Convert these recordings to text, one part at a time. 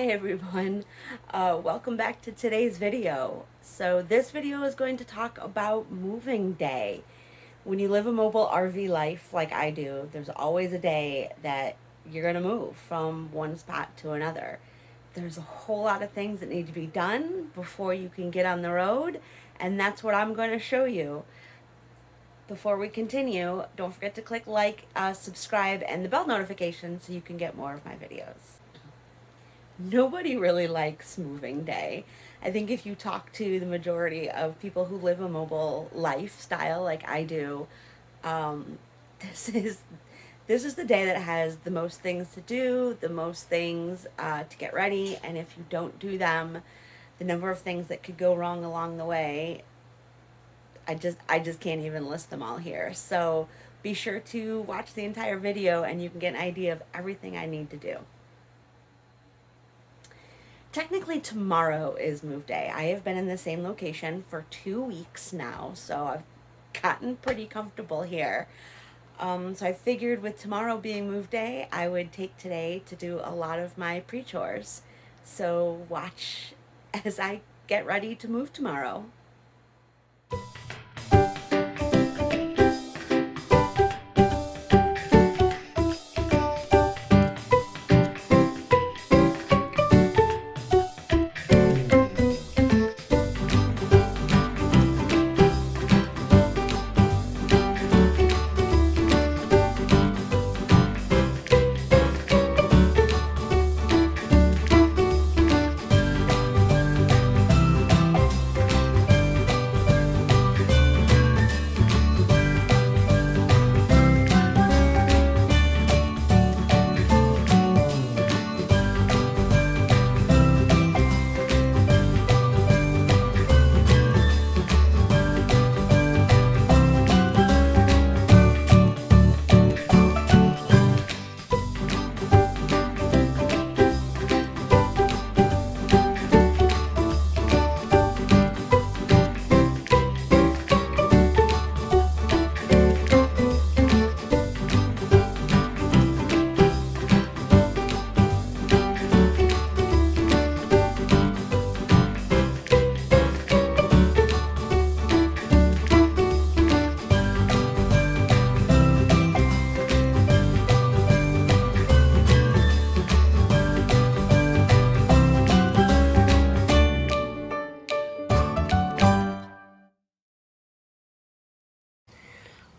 Hi everyone, welcome back to today's video. So this video is going to talk about moving day. When you live a mobile RV life like I do, there's always a day that you're going to move from one spot to another. There's a whole lot of things that need to be done before you can get on the road, and that's what I'm going to show you. Before we continue, don't forget to click like, subscribe, and the bell notification so you can get more of my videos. Nobody really likes moving day. I think if you talk to the majority of people who live a mobile lifestyle like I do, um, this is this is the day that has the most things to do, the most things to get ready, and if you don't do them, the number of things that could go wrong along the way, I just can't even list them all here. So be sure to watch the entire video and you can get an idea of everything I need to do. Technically tomorrow is move day. I have been in the same location for 2 weeks now, so I've gotten pretty comfortable here. So I figured with tomorrow being move day, I would take today to do a lot of my pre-chores. So watch as I get ready to move tomorrow.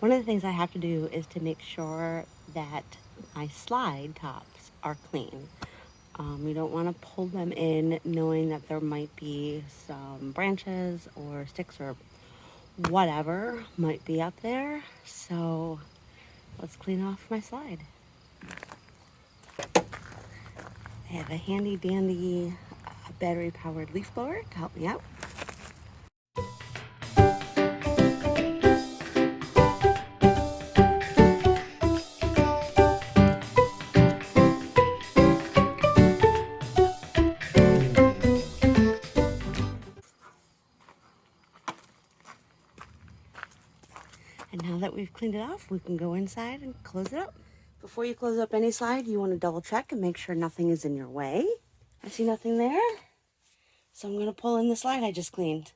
One of the things I have to do is to make sure that my slide tops are clean. You don't want to pull them in knowing that there might be some branches or sticks or whatever might be up there. So let's clean off my slide. I have a handy dandy battery powered leaf blower to help me out. And now that we've cleaned it off, we can go inside and close it up. Before you close up any slide, you want to double check and make sure nothing is in your way. I see nothing there, so I'm going to pull in the slide I just cleaned.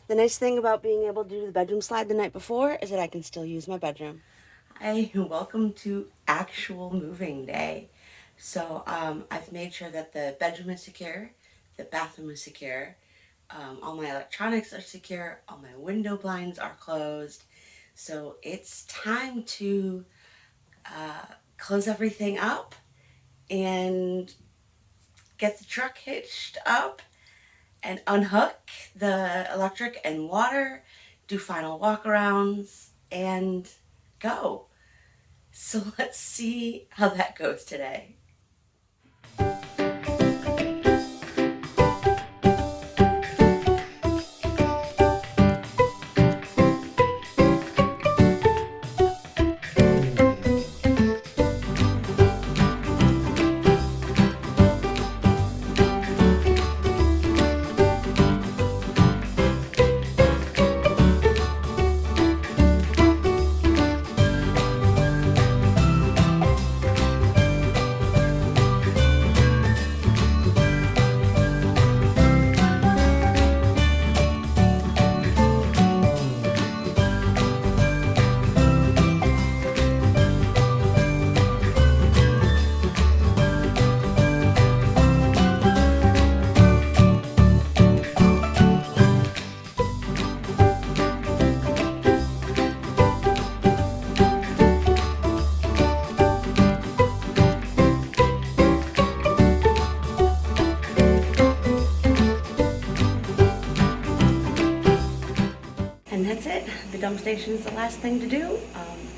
The nice thing about being able to do the bedroom slide the night before is that I can still use my bedroom. Hi, welcome to actual moving day. So I've made sure that the bedroom is secure, the bathroom is secure, all my electronics are secure, all my window blinds are closed. So it's time to close everything up and get the truck hitched up and unhook the electric and water, do final walkarounds, and go. So let's see how that goes today. station is the last thing to do.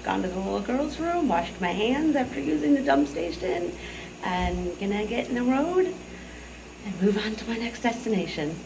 Gone to the little girl's room, washed my hands after using the dump station, and gonna get in the road and move on to my next destination.